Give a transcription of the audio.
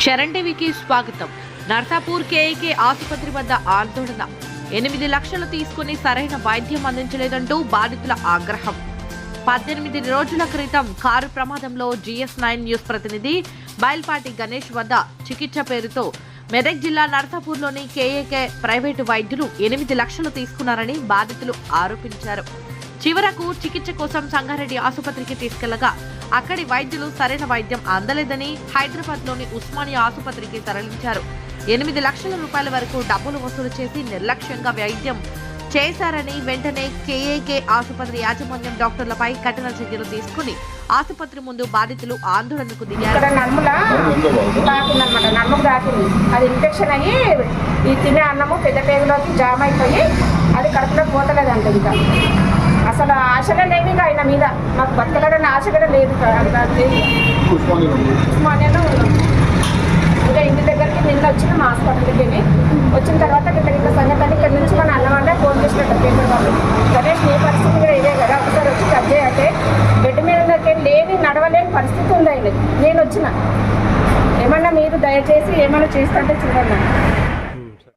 చరణ్ టీవీకి స్వాగతం. నర్సాపూర్ కేఏకే ఆసుపత్రి వద్ద ఆందోళన. 8 లక్షలు తీసుకుని సరైన వైద్యం అందించలేదంటూ బాధితుల ఆగ్రహం. 18 రోజుల క్రితం కారు ప్రమాదంలో GS9 న్యూస్ ప్రతినిధి బైల్పాటి గణేష్ వద్ద చికిత్స పేరుతో మెదక్ జిల్లా నర్సాపూర్లోని కేఏకే ప్రైవేటు వైద్యులు 8 లక్షలు తీసుకున్నారని బాధితులు ఆరోపించారు. చివరకు చికిత్స కోసం సంగారెడ్డి ఆసుపత్రికి తీసుకెళ్లగా అక్కడి వైద్యులు సరైన వైద్యం అందలేదని హైదరాబాద్లోని ఉస్మానియా ఆసుపత్రికి తరలించారు. 8 లక్షల రూపాయల వరకు డబ్బులు వసూలు చేసి నిర్లక్ష్యంగా వైద్యం చేశారని వెంటనే కేఏకే ఆసుపత్రి యాజమాన్యం డాక్టర్లపై కఠిన చర్యలు తీసుకుని ఆసుపత్రి ముందు బాధితులు ఆందోళనకు దిగారు. నమ్ముకు దాకింది, అది ఇన్ఫెక్షన్ అయ్యి ఈ తినే అన్నము పెద్ద పేగులోకి జామ్ అయిపోయి అది కడుపులో పోతలేదంట. ఇంకా అసలు ఆశగా లేవు ఇంకా ఆయన మీద, మాకు బతకలేడని ఆశ కూడా లేదు. ఉస్మానియాలో ఉన్నాం. ఇంకా ఇంటి దగ్గరికి నిన్న వచ్చిన మా హాస్పిటల్కి వచ్చిన తర్వాత గిట్ట సంగతి ఇక్కడ నుంచి మన అన్న వాళ్ళే ఫోన్ చేసినట్టు పేపర్ వాళ్ళు, గణేష్ నీ పరిస్థితి కూడా ఇదే కదా, ఒకసారి వచ్చి కట్ అంటే బెడ్ మీద లేని నడవలేని పరిస్థితి ఉంది ఆయన. నేను వచ్చిన ఏమన్నా మీరు దయచేసి ఏమైనా చేస్తుంటే చూడండి.